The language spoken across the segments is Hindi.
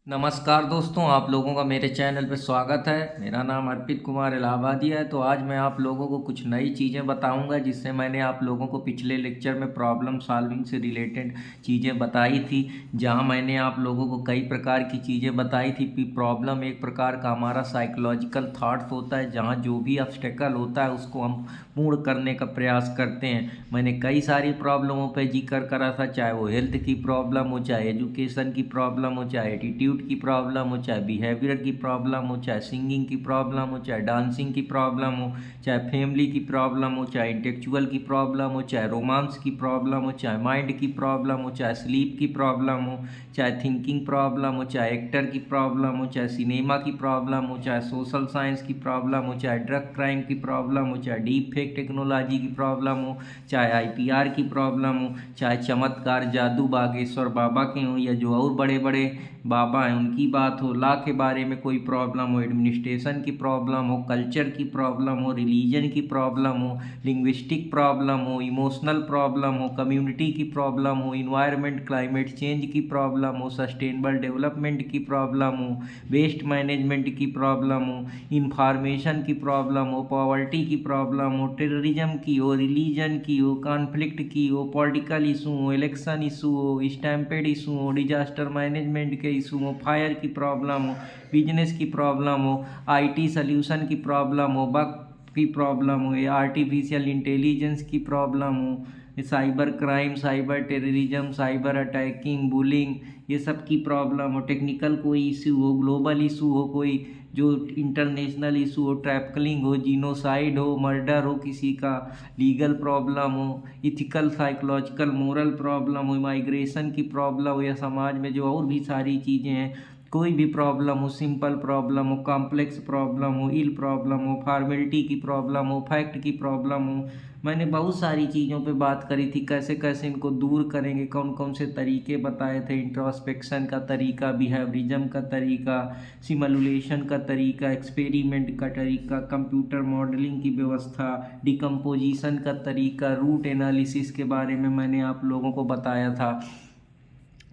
नमस्कार दोस्तों, आप लोगों का मेरे चैनल पर स्वागत है। मेरा नाम अर्पित कुमार इलाहाबादी है। तो आज मैं आप लोगों को कुछ नई चीज़ें बताऊंगा जिससे मैंने आप लोगों को पिछले लेक्चर में प्रॉब्लम सॉल्विंग से रिलेटेड चीज़ें बताई थी। जहां मैंने आप लोगों को कई प्रकार की चीज़ें बताई थी कि प्रॉब्लम एक प्रकार का हमारा साइकोलॉजिकल थॉट्स होता है, जहाँ जो भी ऑब्स्टेकल होता है उसको हम पूर्ण करने का प्रयास करते हैं। मैंने कई सारी प्रॉब्लमों पर जिक्र करा था, चाहे वो हेल्थ की प्रॉब्लम हो, चाहे एजुकेशन की प्रॉब्लम हो, चाहे एटीट्यूड की प्रॉब्लम हो, चाहे बिहेवियर की प्रॉब्लम हो, चाहे सिंगिंग की प्रॉब्लम हो, चाहे डांसिंग की प्रॉब्लम हो, चाहे फैमिली की प्रॉब्लम हो, चाहे इंटेलेक्चुअल की प्रॉब्लम हो, चाहे रोमांस की प्रॉब्लम हो, चाहे माइंड की प्रॉब्लम हो, चाहे स्लीप की प्रॉब्लम हो, चाहे थिंकिंग प्रॉब्लम हो, चाहे एक्टर की प्रॉब्लम हो, चाहे सिनेमा की प्रॉब्लम हो, चाहे सोशल साइंस की प्रॉब्लम हो, चाहे ड्रग क्राइम की प्रॉब्लम हो, चाहे डीप फेक टेक्नोलॉजी की प्रॉब्लम हो, चाहे आईपीआर की प्रॉब्लम हो, चाहे चमत्कार जादू बागेश्वर बाबा के हों या जो और बड़े बड़े बाबा हैं उनकी बात हो, लॉ के बारे में कोई प्रॉब्लम हो, एडमिनिस्ट्रेशन की प्रॉब्लम हो, कल्चर की प्रॉब्लम हो, रिलीजन की प्रॉब्लम हो, लिंग्विस्टिक प्रॉब्लम हो, इमोशनल प्रॉब्लम हो, कम्युनिटी की प्रॉब्लम हो, इन्वायरमेंट क्लाइमेट चेंज की प्रॉब्लम हो, सस्टेनेबल डेवलपमेंट की प्रॉब्लम हो, वेस्ट मैनेजमेंट की प्रॉब्लम हो, इंफॉर्मेशन की प्रॉब्लम हो, पॉवर्टी की प्रॉब्लम हो, टेररिज्म की हो, रिलीजन की हो, कॉन्फ्लिक्ट की हो, पॉलिटिकल इशू हो, इलेक्शन इशू हो, स्टैम्पेड इशू हो, डिजास्टर मैनेजमेंट के इशू हो, फायर की प्रॉब्लम हो, बिजनेस की प्रॉब्लम हो, आईटी सल्यूशन की प्रॉब्लम हो, बग की प्रॉब्लम हो, या आर्टिफिशियल इंटेलिजेंस की प्रॉब्लम हो, cyber crime, cyber terrorism, cyber attacking, bullying, ये सब की प्रॉब्लम हो, टेक्निकल कोई इशू हो, ग्लोबल इशू हो, कोई जो इंटरनेशनल इशू हो, ट्रैफिकिंग हो, जीनोसाइड हो, मर्डर हो किसी का, लीगल प्रॉब्लम हो, इथिकल साइकोलॉजिकल मोरल प्रॉब्लम हो, माइग्रेशन की प्रॉब्लम हो, या समाज में जो और भी सारी चीज़ें हैं, कोई भी प्रॉब्लम हो, सिंपल प्रॉब्लम हो, कॉम्प्लेक्स प्रॉब्लम हो, इल प्रॉब्लम हो, फॉर्मेलिटी की प्रॉब्लम हो, फैक्ट की प्रॉब्लम हो, मैंने बहुत सारी चीज़ों पे बात करी थी, कैसे कैसे इनको दूर करेंगे, कौन कौन से तरीके बताए थे, इंट्रोस्पेक्शन का तरीका, बिहेवियरिज्म का तरीका, सिमुलेशन का तरीका, एक्सपेरिमेंट का तरीका, कंप्यूटर मॉडलिंग की व्यवस्था, डिकम्पोजिशन का तरीका, रूट एनालिसिस के बारे में मैंने आप लोगों को बताया था।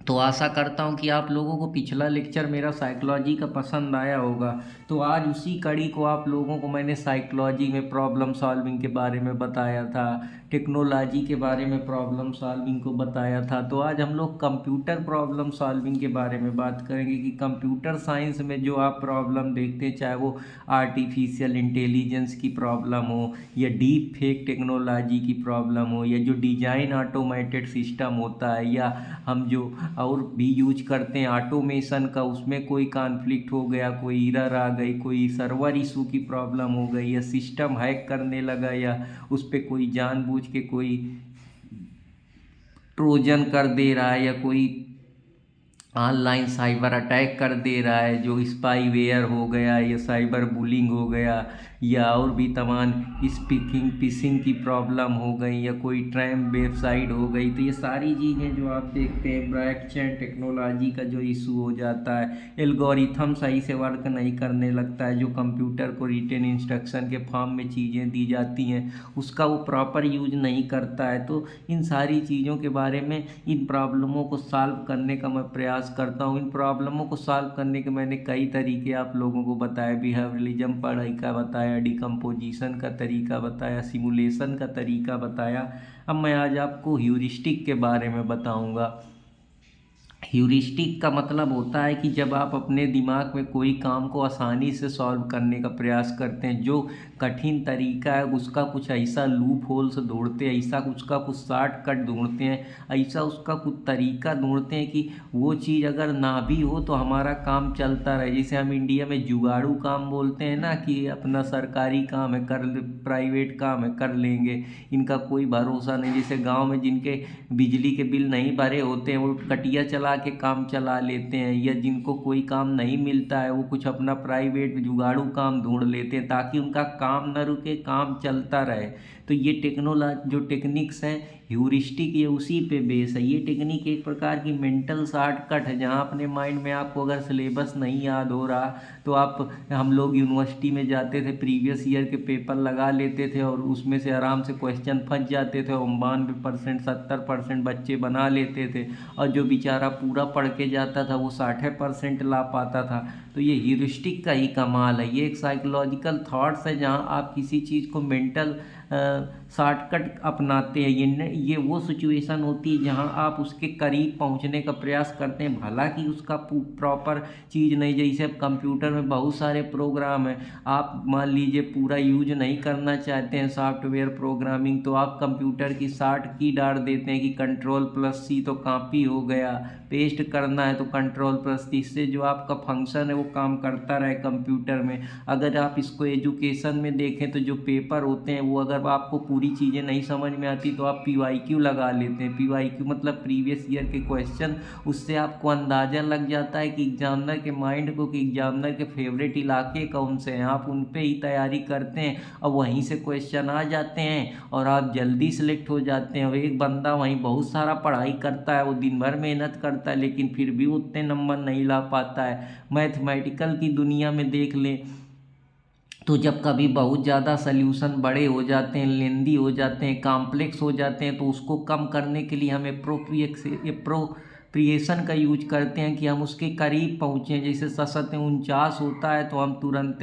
तो आशा करता हूँ कि आप लोगों को पिछला लेक्चर मेरा साइकोलॉजी का पसंद आया होगा। तो आज उसी कड़ी को आप लोगों को मैंने साइकोलॉजी में प्रॉब्लम सॉल्विंग के बारे में बताया था, टेक्नोलॉजी के बारे में प्रॉब्लम सॉल्विंग को बताया था। तो आज हम लोग कंप्यूटर प्रॉब्लम सॉल्विंग के बारे में बात करेंगे कि कंप्यूटर साइंस में जो आप प्रॉब्लम देखते हैं, चाहे वो आर्टिफिशियल इंटेलिजेंस की प्रॉब्लम हो, या डीप फेक टेक्नोलॉजी की प्रॉब्लम हो, या जो डिजाइन ऑटोमेटेड सिस्टम होता है, या हम जो और भी यूज करते हैं ऑटोमेशन का, उसमें कोई कॉन्फ्लिक्ट हो गया, कोई एरर आ गई, कोई सर्वर इशू की प्रॉब्लम हो गई, या सिस्टम हैक करने लगा, या उस पर कोई जानबूझ के कोई ट्रोजन कर दे रहा है, या कोई ऑनलाइन साइबर अटैक कर दे रहा है, जो स्पाईवेयर हो गया, या साइबर बुलिंग हो गया, या और भी तमाम स्पीकिंग फिशिंग की प्रॉब्लम हो गई, या कोई ट्रैम वेबसाइट हो गई। तो ये सारी चीज़ें जो आप देखते हैं, ब्लॉकचेन टेक्नोलॉजी का जो इशू हो जाता है, एल्गोरिथम सही से वर्क नहीं करने लगता है, जो कंप्यूटर को रिटन इंस्ट्रक्शन के फॉर्म में चीज़ें दी जाती हैं उसका वो प्रॉपर यूज नहीं करता है। तो इन सारी चीज़ों के बारे में, इन प्रॉब्लमों को सॉल्व करने का मैं प्रयास करता हूँ। इन प्रॉब्लमों को सॉल्व करने के मैंने कई तरीके आप लोगों को बताए, बिहेवियरलिज्म पढ़ाई का बताया, डिकम्पोजिशन का तरीका बताया, सिमुलेशन का तरीका बताया। अब मैं आज आपको ह्यूरिस्टिक के बारे में बताऊंगा। ह्यूरिस्टिक का मतलब होता है कि जब आप अपने दिमाग में कोई काम को आसानी से सॉल्व करने का प्रयास करते हैं, जो कठिन तरीका है उसका कुछ ऐसा लूप होल्स ढूंढते हैं, ऐसा उसका कुछ शॉर्टकट ढूंढते हैं, ऐसा उसका कुछ तरीका ढूंढते हैं कि वो चीज़ अगर ना भी हो तो हमारा काम चलता रहे। जैसे हम इंडिया में जुगाड़ू काम बोलते हैं ना, कि अपना सरकारी काम है कर, प्राइवेट काम है कर लेंगे, इनका कोई भरोसा नहीं। जैसे गाँव में जिनके बिजली के बिल नहीं भरे होते हैं, वो कटिया चला के काम चला लेते हैं, या जिनको कोई काम नहीं मिलता है वो कुछ अपना प्राइवेट जुगाड़ू काम ढूंढ लेते हैं ताकि उनका काम न रुके, काम चलता रहे। तो ये जो टेक्निक्स हैं ह्यूरिस्टिक, ये उसी पे बेस है। ये टेक्निक एक प्रकार की मेंटल शॉर्टकट है, जहाँ अपने माइंड में आपको अगर सिलेबस नहीं याद हो रहा तो हम लोग यूनिवर्सिटी में जाते थे, प्रीवियस ईयर के पेपर लगा लेते थे और उसमें से आराम से क्वेश्चन फंस जाते थे और 92% 70% बच्चे बना लेते थे, और जो बेचारा पूरा पढ़ के जाता था वो 60% ला पाता था। तो ये ह्यूरिस्टिक का ही कमाल है, ये एक साइकोलॉजिकल थॉट्स है, जहाँ आप किसी चीज़ को मेंटल शॉर्टकट अपनाते हैं। ये वो सिचुएशन होती है जहाँ आप उसके करीब पहुँचने का प्रयास करते हैं, भला कि उसका प्रॉपर चीज़ नहीं। जैसे अब कंप्यूटर में बहुत सारे प्रोग्राम हैं, आप मान लीजिए पूरा यूज नहीं करना चाहते हैं सॉफ्टवेयर प्रोग्रामिंग, तो आप कंप्यूटर की शॉर्ट की डाल देते हैं कि Ctrl+C तो कॉपी हो गया, पेस्ट करना है तो Ctrl+C, इससे जो आपका फंक्शन है वो काम करता रहे कंप्यूटर में। अगर आप इसको एजुकेशन में देखें तो जो पेपर होते हैं वो अगर आपको पूरी चीज़ें नहीं समझ में आती तो आप PYQ लगा लेते हैं। PYQ मतलब प्रीवियस ईयर के क्वेश्चन, उससे आपको अंदाज़ा लग जाता है कि एग्जामिनर के माइंड को, कि एग्जामिनर के फेवरेट इलाके कौन से हैं, आप उन पे ही तैयारी करते हैं और वहीं से क्वेश्चन आ जाते हैं और आप जल्दी सेलेक्ट हो जाते हैं। और एक बंदा वहीं बहुत सारा पढ़ाई करता है, वो दिन भर मेहनत करता है लेकिन फिर भी उतने नंबर नहीं ला पाता है। मैथमेटिकल की दुनिया में देख लें तो जब कभी बहुत ज़्यादा सल्यूशन बड़े हो जाते हैं, लेंदी हो जाते हैं, कॉम्प्लेक्स हो जाते हैं, तो उसको कम करने के लिए हम एप्रोप्रिएशन का यूज करते हैं कि हम उसके करीब पहुँचें। जैसे 7 होता है तो हम तुरंत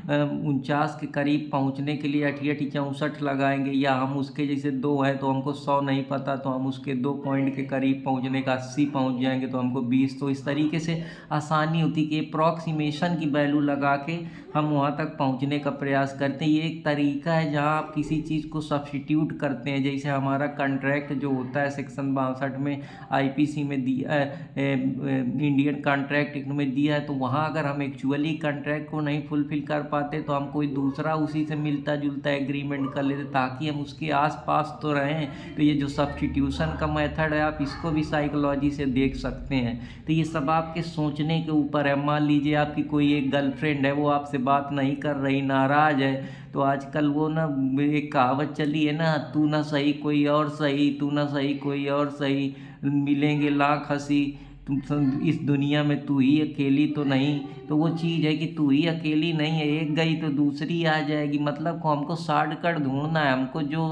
49 के करीब पहुँचने के लिए 88 64 लगाएंगे, या हम उसके जैसे 2 है तो हमको 100 नहीं पता तो हम उसके 2 पॉइंट के करीब पहुँचने का 80 पहुँच जाएंगे तो हमको 20। तो इस तरीके से आसानी होती कि अप्रॉक्सीमेशन की वैल्यू लगा के हम वहाँ तक पहुँचने का प्रयास करते हैं। ये एक तरीका है जहाँ आप किसी चीज़ को सब्स्टिट्यूट करते हैं। जैसे हमारा कॉन्ट्रैक्ट जो होता है सेक्शन 62 में IPC में दिया, इंडियन कॉन्ट्रैक्ट एक्ट में दिया है, तो वहाँ अगर हम एक्चुअली कॉन्ट्रैक्ट को नहीं फुलफिल कर पाते तो हम कोई दूसरा उसी से मिलता जुलता एग्रीमेंट कर लेते ताकि हम उसके आसपास तो रहें। तो ये जो सब्स्टिट्यूशन का मेथड है आप इसको भी साइकोलॉजी से देख सकते हैं। तो ये सब आपके सोचने के ऊपर है। मान लीजिए आपकी कोई एक गर्लफ्रेंड है, वो आपसे बात नहीं कर रही, नाराज़ है, तो आजकल वो ना एक कहावत चली है ना, तू ना सही कोई और सही, तू ना सही कोई और सही, मिलेंगे लाख हंसी, तुम इस दुनिया में तू ही अकेली तो नहीं। तो वो चीज़ है कि तू ही अकेली नहीं है, एक गई तो दूसरी आ जाएगी। मतलब को हमको शॉर्टकट ढूंढना है, हमको जो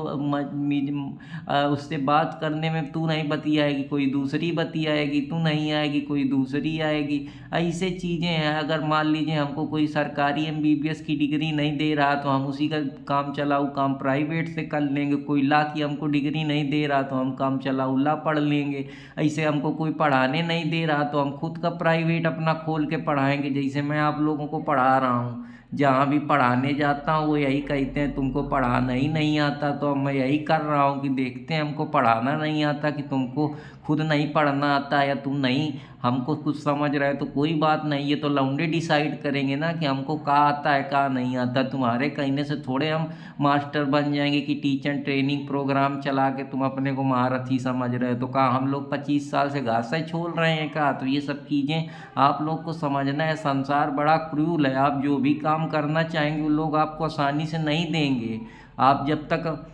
उससे बात करने में तू नहीं बतियाएगी कोई दूसरी बतियाएगी, तू नहीं आएगी कोई दूसरी आएगी। ऐसे चीज़ें हैं। अगर मान लीजिए हमको कोई सरकारी MBBS की डिग्री नहीं दे रहा तो हम उसी का काम चलाऊ काम प्राइवेट से कर लेंगे। कोई ला की हमको डिग्री नहीं दे रहा तो हम काम चलाऊ ला पढ़ लेंगे। ऐसे हमको कोई पढ़ाने नहीं दे रहा तो हम खुद का प्राइवेट अपना खोल के पढ़ाएंगे। जैसे मैं आप लोगों को पढ़ा रहा हूँ, जहाँ भी पढ़ाने जाता हूँ वो यही कहते हैं तुमको पढ़ाना ही नहीं आता, तो अब मैं यही कर रहा हूँ कि देखते हैं हमको पढ़ाना नहीं आता कि तुमको खुद नहीं पढ़ना आता या तुम नहीं हमको कुछ समझ रहे, तो कोई बात नहीं, ये तो लौंडे डिसाइड करेंगे ना कि हमको क्या आता है क्या नहीं आता। तुम्हारे कहने से थोड़े हम मास्टर बन जाएंगे कि टीचर ट्रेनिंग प्रोग्राम चला के तुम अपने को महारथी समझ रहे हो। तो कहा हम लोग 25 साल से घास छोल रहे हैं क्या? तो ये सब चीज़ें आप लोग को समझना है। संसार बड़ा क्रूल है, आप जो भी काम करना चाहेंगे वो लोग आपको आसानी से नहीं देंगे। आप जब तक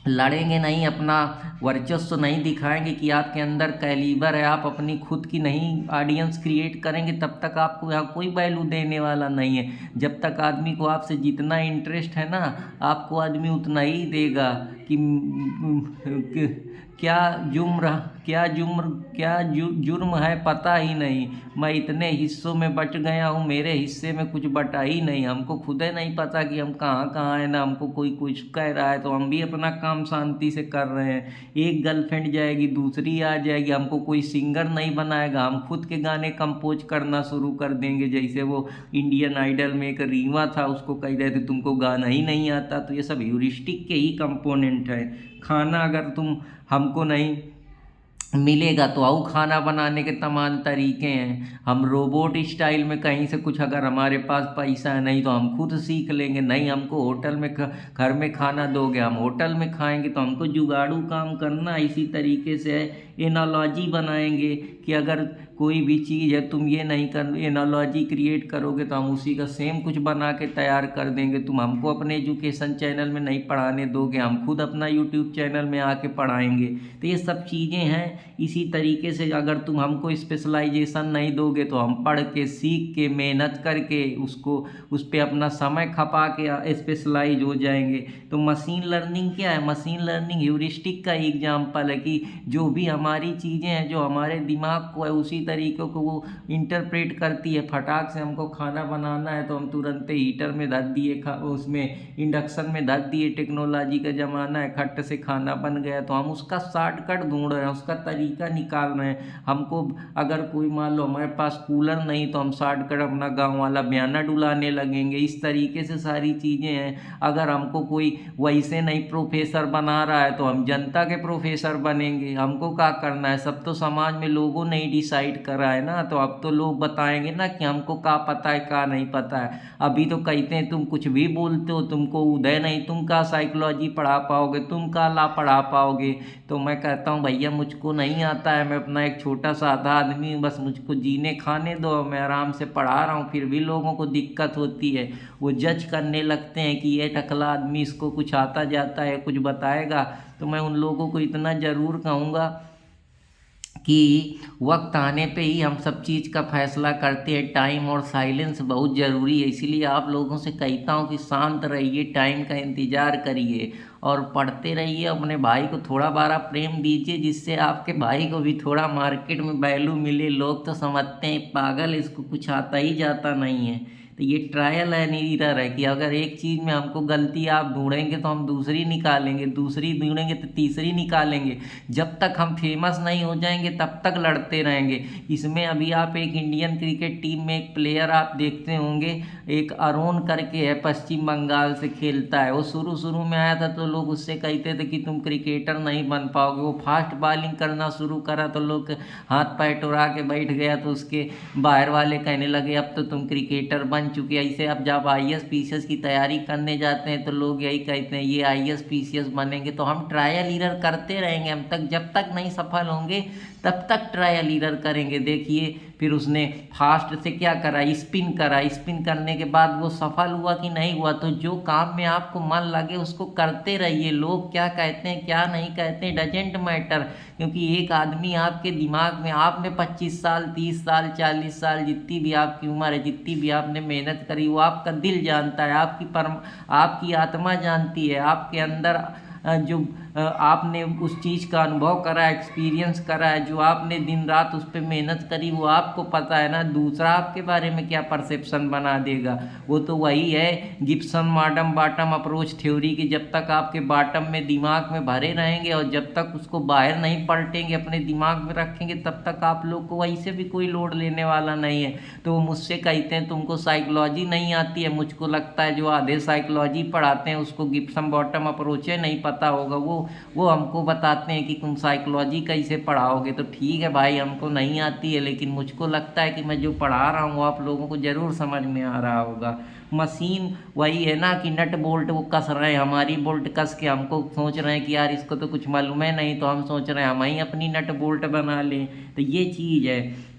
लड़ेंगे नहीं, अपना वर्चस्व नहीं दिखाएंगे कि आपके अंदर कैलिबर है, आप अपनी खुद की नहीं ऑडियंस क्रिएट करेंगे, तब तक आपको यहाँ कोई वैल्यू देने वाला नहीं है। जब तक आदमी को आपसे जितना इंटरेस्ट है ना, आपको आदमी उतना ही देगा कि क्या जुर्म है पता ही नहीं, मैं इतने हिस्सों में बट गया हूँ, मेरे हिस्से में कुछ बटा ही नहीं। हमको खुद ही नहीं पता कि हम कहाँ कहाँ हैं ना, हमको कोई कुछ कह रहा है तो हम भी अपना काम शांति से कर रहे हैं। एक गर्लफ्रेंड जाएगी दूसरी आ जाएगी, हमको कोई सिंगर नहीं बनाएगा, हम खुद के गाने कंपोज करना शुरू कर देंगे। जैसे वो इंडियन आइडल में एक रीवा था, उसको कह रहे थे तुमको गाना ही नहीं आता। तो ये सब ह्यूरिस्टिक के ही कंपोनेंट है। खाना अगर हमको नहीं मिलेगा तो और खाना बनाने के तमाम तरीके हैं। हम रोबोट स्टाइल में कहीं से कुछ, अगर हमारे पास पैसा है नहीं तो हम खुद सीख लेंगे। नहीं हमको होटल में घर में खाना दोगे, हम होटल में खाएंगे, तो हमको जुगाड़ू काम करना। इसी तरीके से एनालॉजी बनाएंगे कि अगर कोई भी चीज़ है, तुम ये नहीं कर एनालॉजी क्रिएट करोगे तो हम उसी का सेम कुछ बना के तैयार कर देंगे। तुम हमको अपने एजुकेशन चैनल में नहीं पढ़ाने दोगे, हम खुद अपना यूट्यूब चैनल में आके पढ़ाएंगे। तो ये सब चीज़ें हैं। इसी तरीके से अगर तुम हमको स्पेशलाइजेशन नहीं दोगे तो हम पढ़ के सीख के मेहनत करके उसको उस पर अपना समय खपा के स्पेशलाइज हो जाएंगे। तो मशीन लर्निंग क्या है? मशीन लर्निंग ह्यूरिस्टिक का एग्जाम्पल है कि जो भी हमारी चीज़ें हैं, जो हमारे दिमाग को है, उसी तरीके को वो इंटरप्रेट करती है। फटाक से हमको खाना बनाना है तो हम तुरंत हीटर में धर दिए, उसमें इंडक्शन में धर दिए, टेक्नोलॉजी का ज़माना है, खट से खाना बन गया। तो हम उसका शॉर्टकट ढूंढ रहे हैं, उसका तरीका निकाल रहे हैं। हमको अगर कोई मान लो हमारे पास कूलर नहीं तो हम शॉर्टकट अपना गाँव वाला बयाना डुलाने लगेंगे। इस तरीके से सारी चीज़ें हैं। अगर हमको कोई वैसे नहीं प्रोफेसर बना रहा है तो हम जनता के प्रोफेसर बनेंगे। हमको क्या करना है? सब तो समाज में लोगों ने ही डिसाइड करा है ना। तो अब तो लोग बताएंगे ना कि हमको क्या पता है क्या नहीं पता है। अभी तो कहते हैं तुम कुछ भी बोलते हो, तुमको उदय नहीं, तुम क्या साइकोलॉजी पढ़ा पाओगे, तुम क्या ला पढ़ा पाओगे। तो मैं कहता हूँ भैया मुझको नहीं आता है, मैं अपना एक छोटा सा आधा आदमी हूँ, बस मुझको जीने खाने दो, मैं आराम से पढ़ा रहा हूँ। फिर भी लोगों को दिक्कत होती है, वो जज करने लगते हैं कि ये टकला आदमी, इसको कुछ आता जाता है, कुछ बताएगा। तो मैं उन लोगों को इतना ज़रूर कहूँगा कि वक्त आने पे ही हम सब चीज़ का फैसला करते हैं। टाइम और साइलेंस बहुत ज़रूरी है, इसीलिए आप लोगों से कहता हूँ कि शांत रहिए, टाइम का इंतज़ार करिए और पढ़ते रहिए। अपने भाई को थोड़ा बारा प्रेम दीजिए, जिससे आपके भाई को भी थोड़ा मार्केट में वैल्यू मिले। लोग तो समझते हैं पागल, इसको कुछ आता ही जाता नहीं है। तो ये ट्रायल एंड एरर है कि अगर एक चीज़ में हमको गलती आप ढूंढेंगे तो हम दूसरी निकालेंगे, दूसरी ढूंढेंगे तो तीसरी निकालेंगे। जब तक हम फेमस नहीं हो जाएंगे तब तक लड़ते रहेंगे। इसमें अभी आप एक इंडियन क्रिकेट टीम में एक प्लेयर आप देखते होंगे, एक अरुण करके है, पश्चिम बंगाल से खेलता है। वो शुरू शुरू में आया था तो लोग उससे कहते थे कि तुम क्रिकेटर नहीं बन पाओगे। वो फास्ट बॉलिंग करना शुरू करा तो लोग हाथ पैर टुरा के बैठ गया। तो उसके बाहर वाले कहने लगे अब तो तुम क्रिकेटर बन चुके। ऐसे अब जब IAS PCS की तैयारी करने जाते हैं तो लोग यही कहते हैं ये IAS PCS बनेंगे। तो हम ट्रायल एरर करते रहेंगे, हम तक जब तक नहीं सफल होंगे तब तक ट्रायल एरर करेंगे। देखिए फिर उसने फास्ट से क्या करा, स्पिन करा, स्पिन करने के बाद वो सफल हुआ कि नहीं हुआ। तो जो काम में आपको मन लगे उसको करते रहिए। लोग क्या कहते हैं क्या नहीं कहते हैं डजेंट मैटर, क्योंकि एक आदमी आपके दिमाग में, आप में 25 साल 30 साल 40 साल जितनी भी आपकी उम्र है, जितनी भी आपने मेहनत करी, वो आपका दिल जानता है, आपकी आत्मा जानती है, आपके अंदर जो आपने उस चीज़ का अनुभव करा, एक्सपीरियंस करा है, जो आपने दिन रात उस पर मेहनत करी, वो आपको पता है ना। दूसरा आपके बारे में क्या परसेप्शन बना देगा, वो तो वही है Gibson modern bottom approach theory की। जब तक आपके बॉटम में दिमाग में भरे रहेंगे और जब तक उसको बाहर नहीं पलटेंगे, अपने दिमाग में रखेंगे, तब तक आप लोग को वहीं से भी कोई लोड लेने वाला नहीं है। तो वो मुझसे कहते हैं तुमको साइकोलॉजी नहीं आती है। मुझको लगता है जो आधे साइकोलॉजी पढ़ाते हैं उसको गिब्सन बॉटम अप्रोच नहीं पता होगा। वो हमको बताते हैं कि तुम साइकोलॉजी कैसे पढ़ाओगे। तो ठीक है भाई, हमको नहीं आती है, लेकिन मुझको लगता है कि मैं जो पढ़ा रहा हूँ आप लोगों को ज़रूर समझ में आ रहा होगा। मशीन वही है ना कि नट बोल्ट वो कस रहे हैं, हमारी बोल्ट कस के हमको सोच रहे हैं कि यार इसको तो कुछ मालूम है नहीं, तो हम सोच रहे हैं हम ही अपनी नट बोल्ट बना लें। तो ये चीज़ है।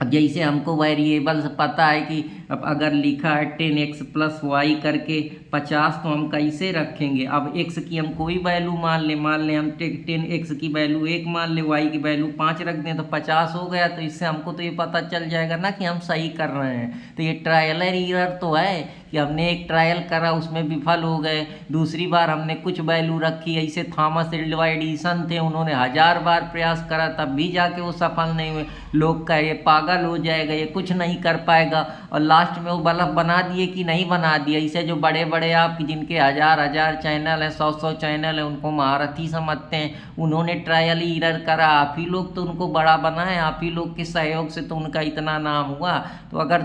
अब जैसे हमको वेरिएबल्स पता है कि अब अगर लिखा है 10x + y करके 50, तो हम कैसे रखेंगे। अब x की हम कोई वैल्यू मान लें हम 10x की वैल्यू 1 मान लें, y की वैल्यू 5 रख दें तो 50 हो गया। तो इससे हमको तो ये पता चल जाएगा ना कि हम सही कर रहे हैं। तो ये ट्रायल एरर तो है कि हमने एक ट्रायल करा उसमें विफल हो गए, दूसरी बार हमने कुछ वैल्यू रखी। ऐसे थॉमस एल्वा एडिसन थे, उन्होंने 1000 बार प्रयास करा तब भी जाके वो सफल नहीं हुए। लोग कहे ये पागल हो जाएगा, ये कुछ नहीं कर पाएगा, और लास्ट में वो बल्ब बना दिए कि नहीं बना दिए। ऐसे जो बड़े बड़े आपकी जिनके 1000 चैनल हैं, 100 चैनल हैं, उनको महारथी समझते हैं, उन्होंने ट्रायल एरर करा। आप ही लोग तो उनको बड़ा बनाए, आप ही लोग के सहयोग से तो उनका इतना नाम हुआ। तो अगर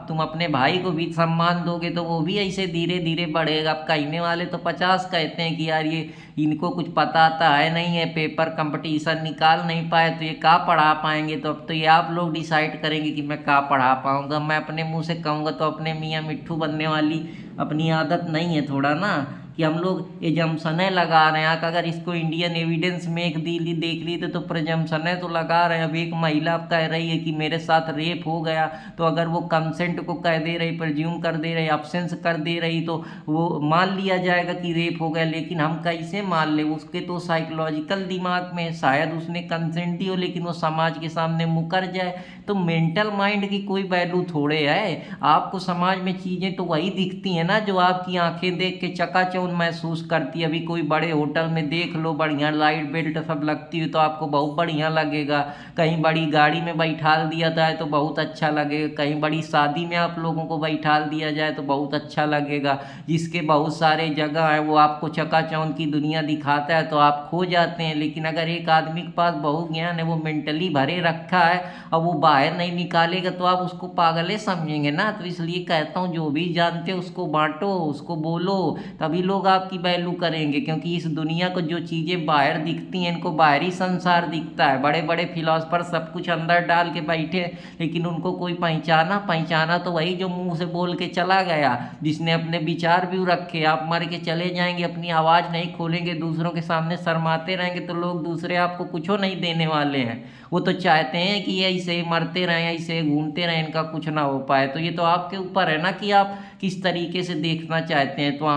तुम अपने भाई को भी सम्मान दोगे तो वो भी ऐसे धीरे धीरे बढ़ेगा। अब कहने वाले तो 50 कहते हैं कि यार ये इनको कुछ पता आता है नहीं है, पेपर कंपटीशन निकाल नहीं पाए, तो ये क्या पढ़ा पाएंगे। तो अब तो ये आप लोग डिसाइड करेंगे कि मैं क्या पढ़ा पाऊंगा। मैं अपने मुंह से कहूँगा तो अपने मियाँ मिट्ठू बनने वाली अपनी आदत नहीं है थोड़ा ना, कि कि हम लोग एजम्पशनें लगा रहे हैं। अगर इसको इंडियन एविडेंस में एक देख ली तो प्रजम्पशनें तो लगा रहे हैं। अब एक महिला अब कह रही है कि मेरे साथ रेप हो गया, तो अगर वो कंसेंट को कह दे रही, प्रज्यूम कर दे रही, अब्सेंस कर दे रही, तो वो मान लिया जाएगा कि रेप हो गया। लेकिन हम कैसे मान ले? उसके तो साइकोलॉजिकल दिमाग में शायद उसने कंसेंट दी हो, लेकिन वो समाज के सामने मुकर जाए। तो मेंटल माइंड की कोई वैल्यू थोड़े है। आपको समाज में चीज़ें तो वही दिखती हैं ना जो आपकी आंखें देख के चकाचौंध महसूस करती है। अभी कोई बड़े होटल में देख लो, बढ़िया लाइट बेल्ट सब लगती हुई तो आपको बहुत बढ़िया लगेगा। कहीं बड़ी गाड़ी में बैठाल दिया जाए तो बहुत अच्छा लगेगा। कहीं बड़ी शादी में आप लोगों को बैठाल दिया जाए तो बहुत अच्छा लगेगा। जिसके बहुत सारे जगह है वो आपको चकाचौंध की दुनिया दिखाता है तो आप खो जाते हैं। लेकिन अगर एक आदमी के पास बहुत ज्ञान है, वो मेंटली भरे रखा है और वो बाहर नहीं निकालेगा तो आप उसको पागले समझेंगे ना। तो इसलिए कहता हूँ जो भी जानते हो उसको बांटो, उसको बोलो, तभी लोग आपकी वैल्यू करेंगे। क्योंकि इस दुनिया को जो चीज़ें बाहर दिखती हैं, इनको बाहरी संसार दिखता है। बड़े बड़े फिलोसफर सब कुछ अंदर डाल के बैठे, लेकिन उनको कोई पहचाना तो वही जो मुंह से बोल के चला गया, जिसने अपने विचार भी रखे। आप मर के चले जाएंगे, अपनी आवाज़ नहीं खोलेंगे, दूसरों के सामने शर्माते रहेंगे तो लोग दूसरे आपको कुछ नहीं देने वाले हैं। वो तो चाहते हैं कि ऐसे मरते रहें, ऐसे घूमते रहें, इनका कुछ ना हो पाए। तो ये तो आपके ऊपर है ना कि आप किस तरीके से देखना चाहते हैं। तो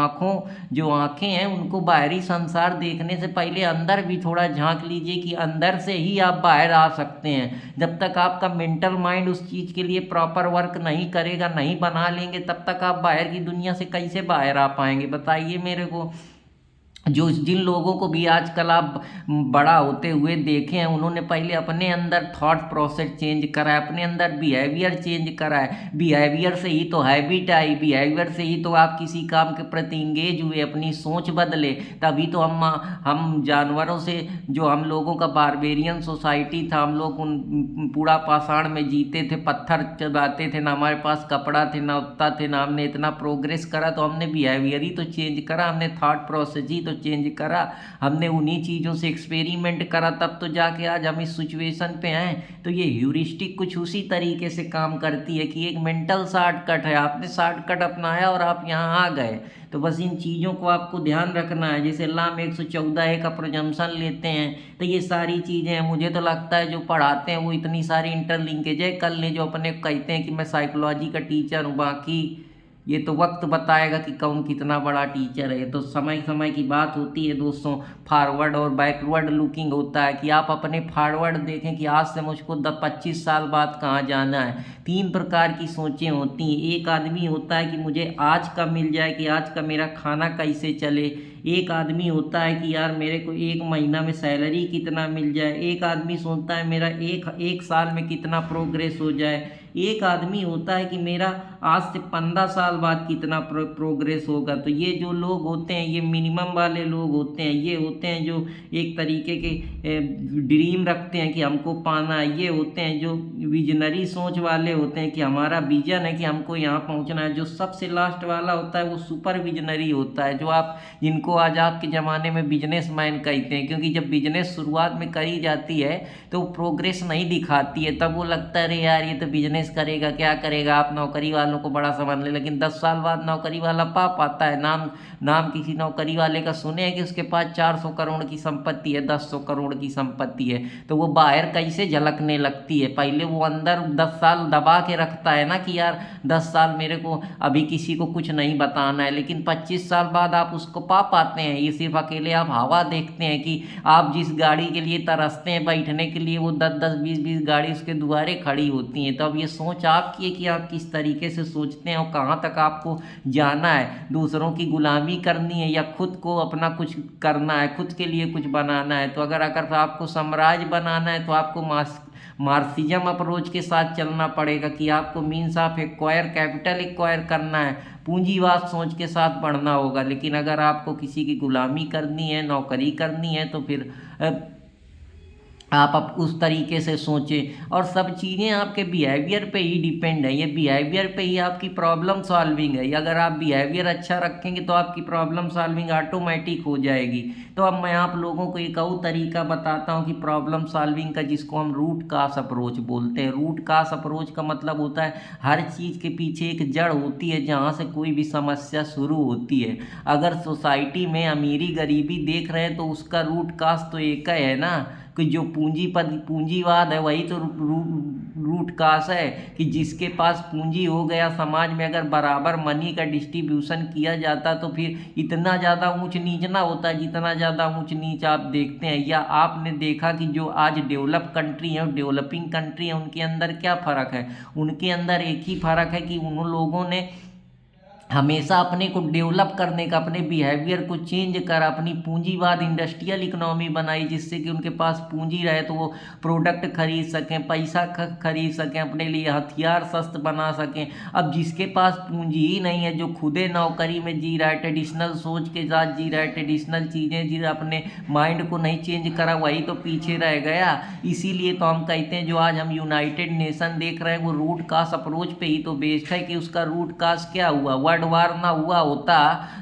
जो आँखें हैं उनको बाहरी संसार देखने से पहले अंदर भी थोड़ा झांक लीजिए कि अंदर से ही आप बाहर आ सकते हैं। जब तक आपका मेंटल माइंड उस चीज़ के लिए प्रॉपर वर्क नहीं करेगा, नहीं बना लेंगे, तब तक आप बाहर की दुनिया से कैसे बाहर आ पाएंगे बताइए मेरे को। जिन लोगों को भी आजकल आप बड़ा होते हुए देखे हैं, उन्होंने पहले अपने अंदर थॉट प्रोसेस चेंज करा है, अपने अंदर बिहेवियर चेंज करा है। बिहेवियर से ही तो हैबिट आई, बिहेवियर से ही तो आप किसी काम के प्रति इंगेज हुए, अपनी सोच बदले। तभी तो हम जानवरों से, जो हम लोगों का बारबेरियन सोसाइटी था, हम लोग उन पूरा पाषाण में जीते थे, पत्थर चबाते थे, ना हमारे पास कपड़ा थे, ना उत्ता थे, ना हमने इतना प्रोग्रेस करा। तो हमने बिहेवियर ही तो चेंज करा, हमने थॉट प्रोसेस ही तो चेंज करा, हमने उन्हीं चीज़ों से एक्सपेरिमेंट करा, तब तो जाके आज हम इस सिचुएशन पे हैं। तो ये ह्यूरिस्टिक कुछ उसी तरीके से काम करती है कि एक मेंटल शॉर्टकट है, आपने शॉर्टकट अपनाया और आप यहाँ आ गए। तो बस इन चीज़ों को आपको ध्यान रखना है। जैसे लाम 114 का प्रजम्पशन लेते हैं, तो ये सारी चीज़ें हैं। मुझे तो लगता है जो पढ़ाते हैं वो इतनी सारी इंटरलिंकेज है। कल ने जो अपने कहते हैं कि मैं साइकोलॉजी का टीचर हूँ, बाकी ये तो वक्त बताएगा कि कौन कितना बड़ा टीचर है। तो समय समय की बात होती है दोस्तों, फॉरवर्ड और बैकवर्ड लुकिंग होता है कि आप अपने फॉरवर्ड देखें कि आज से मुझको 25 साल बाद कहाँ जाना है। 3 प्रकार की सोचें होती हैं। एक आदमी होता है कि मुझे आज का मिल जाए, कि आज का मेरा खाना कैसे चले। एक आदमी होता है कि यार मेरे को 1 महीना में सैलरी कितना मिल जाए। एक आदमी सोचता है मेरा एक साल में कितना प्रोग्रेस हो जाए। एक आदमी होता है कि मेरा आज से 15 साल बाद कितना प्रोग्रेस होगा। तो ये जो लोग होते हैं, ये मिनिमम वाले लोग होते हैं। ये होते हैं जो एक तरीके के ड्रीम रखते हैं कि हमको पाना है। ये होते हैं जो विजनरी सोच वाले होते हैं कि हमारा विजन है कि हमको यहाँ पहुँचना है। जो सबसे लास्ट वाला होता है वो सुपर विजनरी होता है, जो जिनको आज आपके ज़माने में बिजनेसमैन कहते हैं। क्योंकि जब बिजनेस शुरुआत में करी जाती है तो प्रोग्रेस नहीं दिखाती है, तब वो लगता है अरे यार ये तो बिजनेस करेगा, क्या करेगा। आप नौकरी वालों को बड़ा समझ ले, लेकिन 10 साल बाद नौकरी वाला पाप आता है। नाम किसी नौकरी वाले का सुने हैं कि उसके पास 400 करोड़ की संपत्ति है, 100 करोड़ की संपत्ति है। तो वो बाहर कैसे झलकने लगती है। पहले वो अंदर 10 साल दबा के रखता है ना कि यार 10 साल मेरे को अभी किसी को कुछ नहीं बताना है। लेकिन 25 साल बाद आप उसको पा पाते हैं। ये सिर्फ अकेले आप हवा देखते हैं कि आप जिस गाड़ी के लिए तरसते हैं बैठने के लिए, वो 10-10 20-20 गाड़ी उसके दुआरे खड़ी होती हैं। तो अब ये सोच आपकी है कि आप किस तरीके से सोचते हैं और कहाँ तक आपको जाना है। दूसरों की गुलामी करनी है या खुद को अपना कुछ करना है, खुद के लिए कुछ बनाना है। तो अगर आपको साम्राज्य बनाना है तो आपको मार्क्सिज्म अप्रोच के साथ चलना पड़ेगा कि आपको means of acquire capital acquire करना है, पूंजीवाद सोच के साथ बढ़ना होगा। लेकिन अगर आपको किसी की गुलामी करनी है, नौकरी करनी है, तो फिर आप अब उस तरीके से सोचें, और सब चीज़ें आपके बिहेवियर पे ही डिपेंड है। ये बिहेवियर पे ही आपकी प्रॉब्लम सॉल्विंग है। अगर आप बिहेवियर अच्छा रखेंगे तो आपकी प्रॉब्लम सॉल्विंग ऑटोमेटिक हो जाएगी। तो अब मैं आप लोगों को एक और तरीका बताता हूँ कि प्रॉब्लम सॉल्विंग का, जिसको हम रूट काज अप्रोच बोलते हैं। रूट काज अप्रोच का मतलब होता है हर चीज़ के पीछे एक जड़ होती है जहाँ से कोई भी समस्या शुरू होती है। अगर सोसाइटी में अमीरी गरीबी देख रहे हैं तो उसका रूट काज तो एक ही है ना, कि जो पूंजीवाद है वही तो रूट काज है। कि जिसके पास पूंजी हो गया, समाज में अगर बराबर मनी का डिस्ट्रीब्यूशन किया जाता तो फिर इतना ज़्यादा ऊंच नीच ना होता जितना ज़्यादा ऊंच नीच आप देखते हैं। या आपने देखा कि जो आज डेवलप कंट्री है, डेवलपिंग कंट्री है, उनके अंदर क्या फ़र्क है? उनके अंदर एक ही फ़र्क है कि उन लोगों ने हमेशा अपने को डेवलप करने का, अपने बिहेवियर को चेंज कर अपनी पूंजीवाद इंडस्ट्रियल इकोनॉमी बनाई, जिससे कि उनके पास पूंजी रहे तो वो प्रोडक्ट खरीद सकें, पैसा खरीद सकें, अपने लिए हथियार शस्त्र बना सकें। अब जिसके पास पूंजी ही नहीं है, जो खुदे नौकरी में जी रहा है, ट्रेडिशनल सोच के साथ जी रहा है, ट्रेडिशनल चीज़ें जी रहा, अपने माइंड को नहीं चेंज करा, वही तो पीछे रह गया। इसीलिए तो हम कहते हैं जो आज हम यूनाइटेड नेशन देख रहे हैं वो रूट काज अप्रोच पे ही तो बेस्ड है। कि उसका रूट काज क्या हुआ? वर्ल्ड वार ना हुआ होता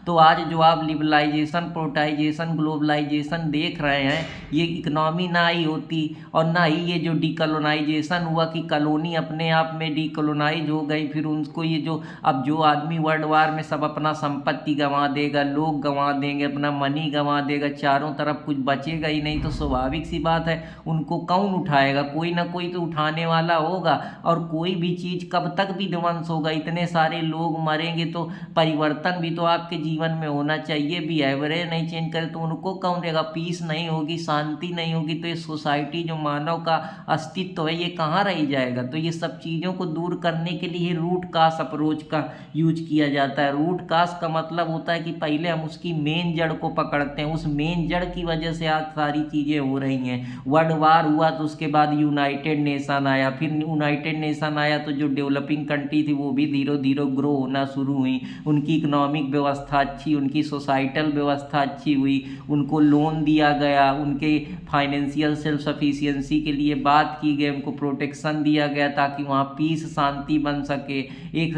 तो आज जो आप लिबरलाइजेशन, प्रोटाइजेशन, ग्लोबलाइजेशन देख रहे हैं, ये इकोनॉमी ना ही होती। और ना ही ये जो डीकोलोनाइजेशन हुआ कि कॉलोनी अपने आप में डीकोलोनाइज हो गई, फिर उनको ये जो अब जो आदमी वर्ल्ड वार में सब अपना संपत्ति गंवा देगा, लोग गंवा देंगे, अपना मनी गंवा देगा, चारों तरफ कुछ बचेगा ही नहीं। तो स्वाभाविक सी बात है उनको कौन उठाएगा? कोई ना कोई तो उठाने वाला होगा। और कोई भी चीज़ कब तक भी ध्वंस होगा? इतने सारे लोग मरेंगे तो परिवर्तन भी तो आपके जीवन में होना चाहिए। बिहेवियर नहीं चेंज करे तो उनको कौन देगा? पीस नहीं होगी, शांति नहीं होगी, तो ये सोसाइटी जो मानव का अस्तित्व है ये कहाँ रह जाएगा? तो ये सब चीज़ों को दूर करने के लिए रूट काज अप्रोच का यूज किया जाता है। रूट काज का मतलब होता है कि पहले हम उसकी मेन जड़ को पकड़ते हैं, उस मेन जड़ की वजह से आज सारी चीज़ें हो रही हैं। वर्ल्ड वार हुआ तो उसके बाद यूनाइटेड नेशन आया, फिर यूनाइटेड नेशन आया तो जो डेवलपिंग कंट्री थी वो भी धीरे धीरे ग्रो होना शुरू हुई। उनकी इकोनॉमिक व्यवस्था अच्छी, उनकी सोसाइटल व्यवस्था अच्छी हुई, उनको लोन दिया गया, उनके फाइनेंशियल सेल्फ सफिशिएंसी के लिए बात की गई, उनको प्रोटेक्शन दिया गया ताकि वहाँ पीस, शांति बन सके। एक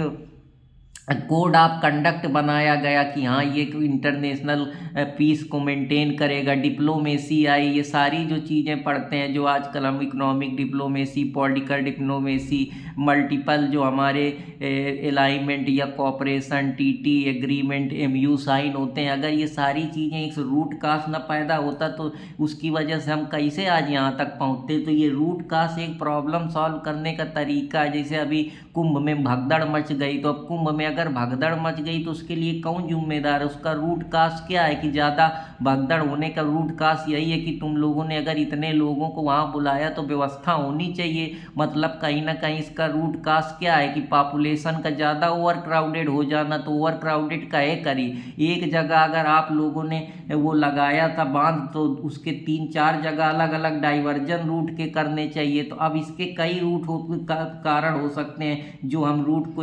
कोड ऑफ कंडक्ट बनाया गया कि हाँ ये इंटरनेशनल पीस को मेंटेन करेगा। डिप्लोमेसी आई, ये सारी जो चीज़ें पढ़ते हैं जो आजकल हम, economic diplomacy, political diplomacy, multiple जो हमारे अलाइनमेंट या cooperation, TT agreement, MU sign होते हैं, अगर ये सारी चीज़ें एक रूट काज न पैदा होता तो उसकी वजह से हम कैसे आज यहाँ तक पहुँचते? तो ये रूट काज एक प्रॉब्लम सॉल्व करने का तरीका है। जैसे अभी कुंभ में भगदड़ मच गई, तो अब कुंभ में अगर भगदड़ मच गई तो उसके लिए कौन जिम्मेदार है? उसका रूट काज क्या है? कि ज़्यादा भगदड़ होने का रूट काज यही है कि तुम लोगों ने अगर इतने लोगों को वहाँ बुलाया तो व्यवस्था होनी चाहिए। मतलब कहीं ना कहीं इसका रूट काज क्या है? कि पॉपुलेशन का ज़्यादा ओवर क्राउडेड हो जाना। तो ओवर क्राउडेड कहे करी, एक जगह अगर आप लोगों ने वो लगाया था बांध तो उसके 3-4 जगह अलग अलग डाइवर्जन रूट के करने चाहिए। तो अब इसके कई रूट कारण हो सकते हैं जो हम रूट को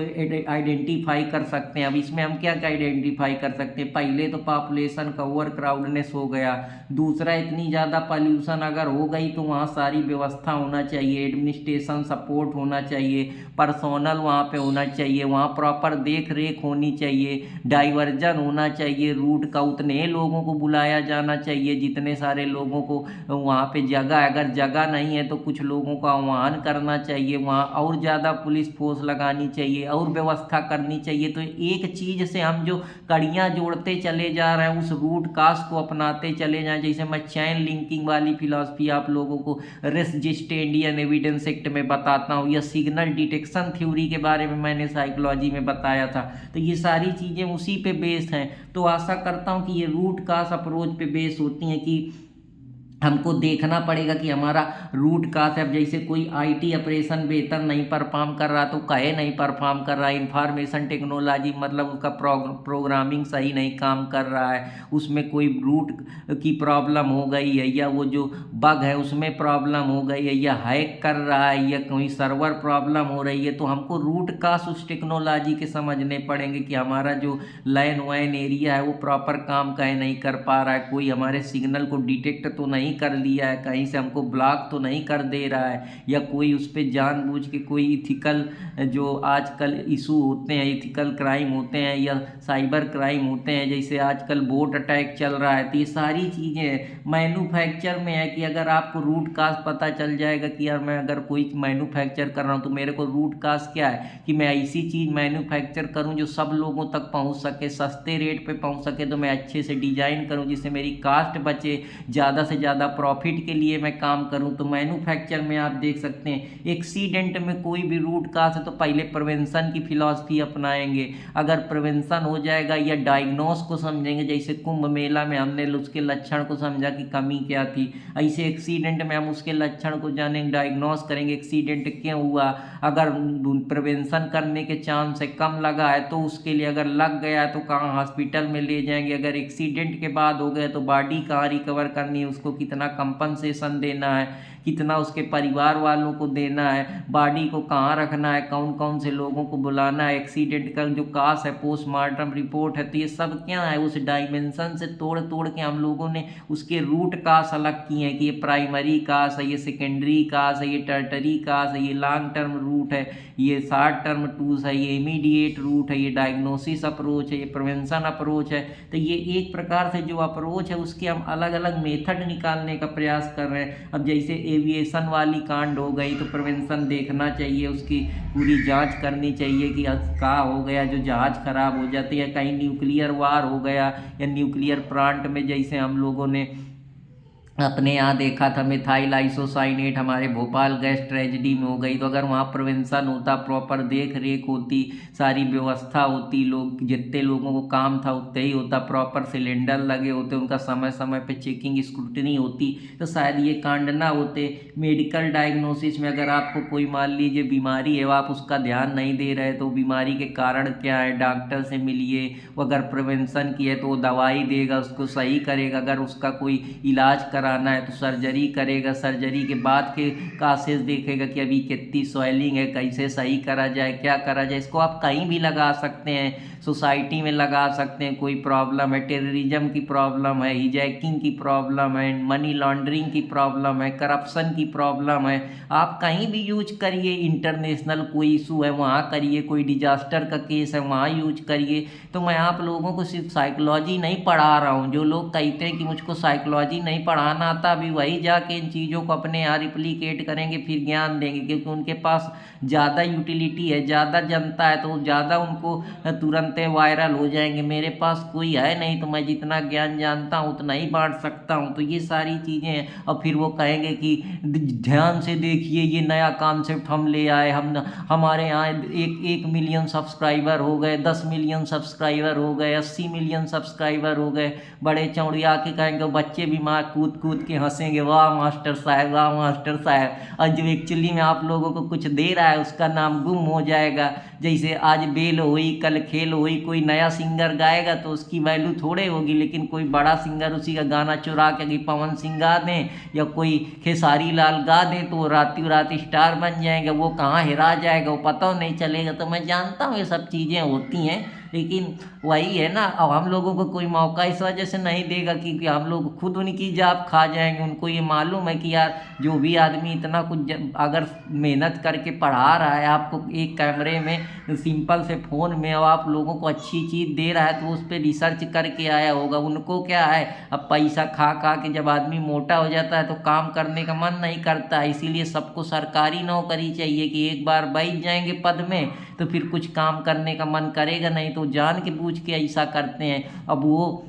आइडेंटिफाई कर सकते हैं। अब इसमें हम क्या क्या आइडेंटिफाई कर सकते हैं? पहले तो पॉपुलेशन का ओवर क्राउडनेस हो गया। दूसरा, इतनी ज़्यादा पॉल्यूशन अगर हो गई तो वहाँ सारी व्यवस्था होना चाहिए, एडमिनिस्ट्रेशन सपोर्ट होना चाहिए, पर्सोनल वहाँ पे होना चाहिए, वहाँ प्रॉपर देख रेख होनी चाहिए, डाइवर्जन होना चाहिए रूट का, उतने लोगों को बुलाया जाना चाहिए जितने सारे लोगों को वहाँ पे जगह, अगर जगह नहीं है तो कुछ लोगों का आह्वान करना चाहिए, वहाँ और ज़्यादा पुलिस फोर्स लगानी चाहिए और व्यवस्था करनी चाहिए। तो एक चीज़ से हम जो कड़ियाँ जोड़ते चले जा रहे हैं उस रूट काज को अपनाते चले जाएं। जैसे मैं चैन लिंकिंग वाली फिलॉसफी आप लोगों को रेसिस्टेंडियन एविडेंस एक्ट में बताता हूँ, या सिग्नल डिटेक्शन थ्योरी के बारे में मैंने साइकोलॉजी में बताया था। तो ये सारी चीज़ें उसी पे बेस्ड हैं। तो आशा करता हूँ कि ये रूट काज अप्रोच पे बेस होती हैं कि हमको देखना पड़ेगा कि हमारा रूट काज है। अब जैसे कोई आईटी ऑपरेशन बेहतर नहीं परफॉर्म कर रहा तो कहे नहीं परफॉर्म कर रहा है, इंफॉर्मेशन टेक्नोलॉजी मतलब उसका प्रोग्रामिंग सही नहीं काम कर रहा है, उसमें कोई रूट की प्रॉब्लम हो गई है, या वो जो बग है उसमें प्रॉब्लम हो गई है, या हैक कर रहा है, या कोई सर्वर प्रॉब्लम हो रही है। तो हमको रूट काज उस टेक्नोलॉजी के समझने पड़ेंगे कि हमारा जो लैन वैन एरिया है वो प्रॉपर काम कहे नहीं कर पा रहा है, कोई हमारे सिग्नल को डिटेक्ट तो नहीं नहीं कर लिया है, कहीं से हमको ब्लॉक तो नहीं कर दे रहा है, या कोई उस पर जानबूझ के कोई इथिकल जो आजकल इशू होते हैं, इथिकल क्राइम होते हैं या साइबर क्राइम होते हैं, जैसे आजकल बोट अटैक चल रहा है। तो ये सारी चीज़ें मैन्युफैक्चर में है कि अगर आपको रूट काज पता चल जाएगा कि यार मैं अगर कोई मैन्युफैक्चर कर रहा हूँ तो मेरे को रूट काज क्या है कि मैं ऐसी चीज़ मैन्युफैक्चर करूँ जो सब लोगों तक पहुँच सके, सस्ते रेट पे पहुँच सके, तो मैं अच्छे से डिज़ाइन करूँ जिससे मेरी कास्ट बचे, ज़्यादा से ज़्यादा प्रॉफिट के लिए मैं काम करूँ। तो मैन्युफैक्चर में आप देख सकते हैं एक्सीडेंट में कोई भी रूट काज है तो पहले प्रिवेंशन की फिलॉसफी अपनाएंगे। अगर प्रिवेंशन हो जाएगा या डायग्नोस को समझेंगे, जैसे कुंभ मेला में हमने उसके लक्षण को समझा कि कमी क्या थी, ऐसे एक्सीडेंट में हम उसके लक्षण को जानेंगे, डायग्नोस करेंगे एक्सीडेंट क्यों हुआ। अगर प्रिवेंशन करने के चांस है कम लगा है तो उसके लिए, अगर लग गया है तो कहाँ हॉस्पिटल में ले जाएंगे, अगर एक्सीडेंट के बाद हो गया तो बॉडी कहाँ रिकवर करनी है, उसको कितना कंपनसेशन देना है, कितना उसके परिवार वालों को देना है, बॉडी को कहाँ रखना है, कौन कौन से लोगों को बुलाना है, एक्सीडेंट का जो कास है, पोस्टमार्टम रिपोर्ट है। तो ये सब क्या है, उस डायमेंशन से तोड़ तोड़ के हम लोगों ने उसके रूट कास अलग किए हैं कि ये प्राइमरी कास है, ये सेकेंडरी कास है, ये टर्टरी कास है, ये लॉन्ग टर्म रूट है, ये शॉर्ट टर्म टूल्स है, ये इमीडिएट रूट है, ये डायग्नोसिस अप्रोच है, ये प्रिवेंशन अप्रोच है। तो ये एक प्रकार से जो अप्रोच है उसके हम अलग अलग मेथड निकालने का प्रयास कर रहे हैं। अब जैसे एविएशन वाली कांड हो गई तो प्रिवेंशन देखना चाहिए, उसकी पूरी जांच करनी चाहिए कि क्या हो गया जो जहाज़ खराब हो जाती है, कहीं न्यूक्लियर वार हो गया या न्यूक्लियर प्लांट में जैसे हम लोगों ने अपने यहाँ देखा था मिथाइल आइसोसाइनेट हमारे भोपाल गैस ट्रेजेडी में हो गई। तो अगर वहाँ प्रिवेंशन होता, प्रॉपर देख रेख होती, सारी व्यवस्था होती, लोग जितने लोगों को काम था उतने ही होता, प्रॉपर सिलेंडर लगे होते, उनका समय समय पे चेकिंग स्क्रूटनी होती, तो शायद ये कांड ना होते। मेडिकल डायग्नोसिस में अगर आपको कोई मान लीजिए बीमारी है, आप उसका ध्यान नहीं दे रहे तो बीमारी के कारण क्या है, डॉक्टर से मिलिए। वो अगर प्रिवेंशन की है तो वो दवाई देगा, उसको सही करेगा। अगर उसका कोई इलाज कराना है तो सर्जरी करेगा, सर्जरी के बाद के कासेस देखेगा कि अभी कितनी स्वेलिंग है, कैसे सही करा जाए, क्या करा जाए। इसको आप कहीं भी लगा सकते हैं, सोसाइटी में लगा सकते हैं। कोई प्रॉब्लम है, टेररिज्म की प्रॉब्लम है, हिजैकिंग की प्रॉब्लम है, मनी लॉन्ड्रिंग की प्रॉब्लम है, करप्शन की प्रॉब्लम है, आप कहीं भी यूज करिए। इंटरनेशनल कोई इशू है वहाँ करिए, कोई डिजास्टर का केस है वहाँ यूज करिए। तो मैं आप लोगों को सिर्फ साइकोलॉजी नहीं पढ़ा रहा हूँ। जो लोग कहते हैं कि मुझको साइकोलॉजी नहीं पढ़ाना आता, अभी वही जाके इन चीज़ों को अपने यहाँ रिप्लिकेट करेंगे, फिर ज्ञान देंगे, क्योंकि उनके पास ज़्यादा यूटिलिटी है, ज़्यादा जनता है, तो ज़्यादा उनको तुरंत वायरल हो जाएंगे। मेरे पास कोई है नहीं, तो मैं जितना ज्ञान जानता हूँ उतना ही बांट सकता हूँ। तो ये सारी चीज़ें हैं। और फिर वो कहेंगे कि ध्यान से देखिए, ये नया कॉन्सेप्ट हम ले आए, हमारे यहाँ 1 मिलियन सब्सक्राइबर हो गए, 10 मिलियन सब्सक्राइबर हो गए, 80 मिलियन सब्सक्राइबर हो गए। बड़े चौड़िया के कहेंगे, बच्चे भी माँ कूद कूद के हंसेंगे, वाह मास्टर साहब, वाह मास्टर साहब। और जो एक्चुअली में आप लोगों को कुछ दे रहा है उसका नाम गुम हो जाएगा। जैसे आज बेल हुई, कल खेल हुई, कोई नया सिंगर गाएगा तो उसकी वैल्यू थोड़े होगी, लेकिन कोई बड़ा सिंगर उसी का गाना चुरा के पवन सिंह गा दें या कोई खेसारी लाल गा दें तो वो रातों रात स्टार बन जाएगा। वो कहाँ हेरा जाएगा वो पता नहीं चलेगा। तो मैं जानता हूँ ये सब चीज़ें होती हैं, लेकिन वही है ना, अब हम लोगों को कोई मौका इस वजह से नहीं देगा क्योंकि हम लोग खुद उनकी जाब खा जाएंगे। उनको ये मालूम है कि यार जो भी आदमी इतना कुछ अगर मेहनत करके पढ़ा रहा है आपको एक कैमरे में, सिंपल से फ़ोन में, और आप लोगों को अच्छी चीज़ दे रहा है तो उस पर रिसर्च करके आया होगा। उनको क्या है, अब पैसा खा खा के जब आदमी मोटा हो जाता है तो काम करने का मन नहीं करता है। इसीलिए सबको सरकारी नौकरी चाहिए कि एक बार बैठ जाएंगे पद में तो फिर कुछ काम करने का मन करेगा नहीं। तो जान के बूझ के ऐसा करते हैं। अब वो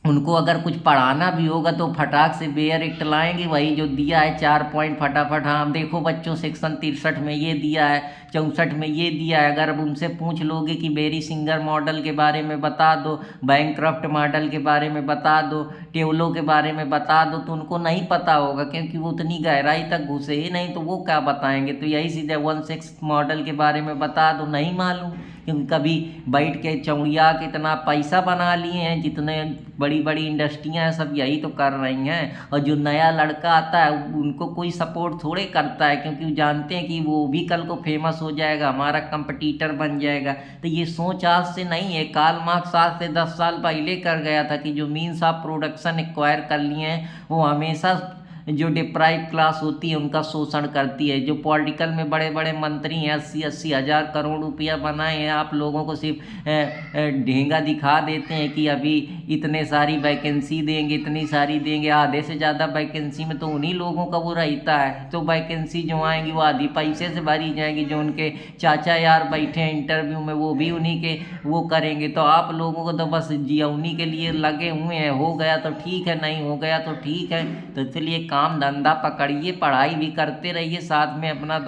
उनको अगर कुछ पढ़ाना भी होगा तो फटाक से बेयर एक्ट लाएंगे, वही जो दिया है 4 पॉइंट फटाफट, हाँ देखो बच्चों सेक्शन 63 में ये दिया है, 64 में ये दिया है। अगर अब उनसे पूछ लोगे कि बेरी सिंगर मॉडल के बारे में बता दो, बैंक्रफ्ट मॉडल के बारे में बता दो, टेवलो के बारे में बता दो, तो उनको नहीं पता होगा क्योंकि वो उतनी गहराई तक घुसे ही नहीं, तो वो क्या बताएंगे। तो यही सीधे 16 मॉडल के बारे में बता दो, नहीं मालूम, क्योंकि कभी बैठ के चौड़िया के इतना पैसा बना लिए हैं, जितने बड़ी बड़ी इंडस्ट्रियां हैं सब यही तो कर रही हैं। और जो नया लड़का आता है उनको कोई सपोर्ट थोड़े करता है, क्योंकि जानते हैं कि वो भी कल को फेमस फेमस हो जाएगा, हमारा कंपटीटर बन जाएगा। तो ये सोच आज से नहीं है, कार्ल मार्क्स आज से 10 साल पहले कर गया था कि जो मीन्स ऑफ प्रोडक्शन एक्वायर कर लिए हैं वो हमेशा जो डिप्राइव क्लास होती है उनका शोषण करती है। जो पॉलिटिकल में बड़े बड़े मंत्री हैं, 80-80 हज़ार करोड़ रुपया बनाए हैं, आप लोगों को सिर्फ ढेंगा दिखा देते हैं कि अभी इतने सारी वैकेंसी देंगे, इतनी सारी देंगे। आधे से ज़्यादा वैकेंसी में तो उन्हीं लोगों का वो रहता है। तो वैकेंसी जो आएंगी वो आधी पैसे से भरी जाएंगी, जो उनके चाचा यार बैठे हैं इंटरव्यू में वो भी उन्हीं के वो करेंगे। तो आप लोगों को तो बस जिया उन्हीं के लिए लगे हुए हैं, हो गया तो ठीक है, नहीं हो गया तो ठीक है। तो इसलिए काम धंधा पकड़िए, पढ़ाई भी करते रहिए साथ में अपना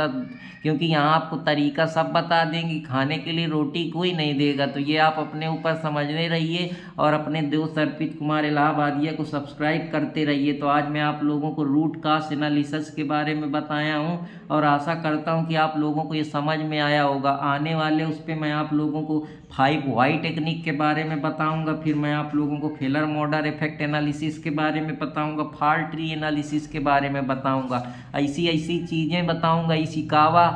क्योंकि यहाँ आपको तरीका सब बता देंगे, खाने के लिए रोटी कोई नहीं देगा। तो ये आप अपने ऊपर समझने रहिए और अपने दोस्त अर्पित कुमार इलाहाबादिया को सब्सक्राइब करते रहिए। तो आज मैं आप लोगों को रूट काज एनालिसिस के बारे में बताया हूँ और आशा करता हूँ कि आप लोगों को ये समझ में आया होगा। आने वाले उस पर मैं आप लोगों को 5 वाई टेक्निक के बारे में बताऊंगा, फिर मैं आप लोगों को फेलर मोडर इफेक्ट एनालिसिस के बारे में बताऊंगा, फॉल्ट ट्री एनालिसिस के बारे में बताऊंगा, ऐसी ऐसी चीज़ें बताऊंगा। इशिकावा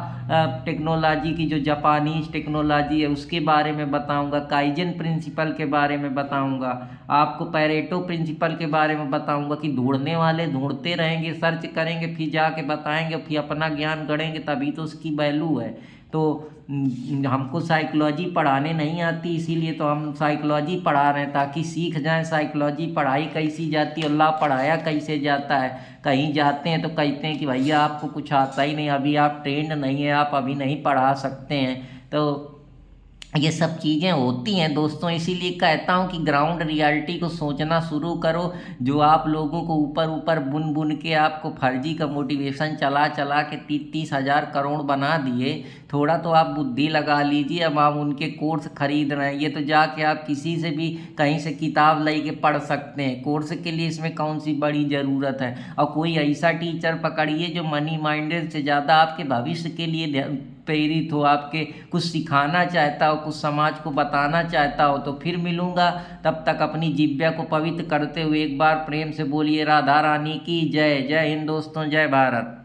टेक्नोलॉजी की जो जापानीज टेक्नोलॉजी है उसके बारे में बताऊंगा, काइजन प्रिंसिपल के बारे में बताऊंगा, आपको पैरेटो प्रिंसिपल के बारे में बताऊंगा कि ढूंढने वाले ढूंढते रहेंगे, सर्च करेंगे, फिर जाके बताएंगे, फिर अपना ज्ञान गढ़ेंगे, तभी तो उसकी वैल्यू है। तो हमको साइकोलॉजी पढ़ाने नहीं आती, इसीलिए तो हम साइकोलॉजी पढ़ा रहे हैं ताकि सीख जाएं साइकोलॉजी पढ़ाई कैसी जाती है, अल्लाह पढ़ाया कैसे जाता है। कहीं जाते हैं तो कहते हैं कि भैया आपको कुछ आता ही नहीं, अभी आप ट्रेंड नहीं है, आप अभी नहीं पढ़ा सकते हैं। तो ये सब चीज़ें होती हैं दोस्तों, इसीलिए कहता हूँ कि ग्राउंड रियलिटी को सोचना शुरू करो। जो आप लोगों को ऊपर ऊपर बुन बुन के आपको फर्जी का मोटिवेशन चला चला के 30-30 हज़ार करोड़ बना दिए, थोड़ा तो आप बुद्धि लगा लीजिए। अब आप उनके कोर्स खरीद रहे हैं, ये तो जाके आप किसी से भी कहीं से किताब ले के पढ़ सकते हैं। कोर्स के लिए इसमें कौन सी बड़ी ज़रूरत है। और कोई ऐसा टीचर पकड़िए जो मनी माइंडेड से ज़्यादा आपके भविष्य के लिए प्रेरित हो, आपके कुछ सिखाना चाहता हो, कुछ समाज को बताना चाहता हो। तो फिर मिलूँगा, तब तक अपनी जिह्वा को पवित्र करते हुए एक बार प्रेम से बोलिए राधा रानी की जय। जय हिंद दोस्तों, जय भारत।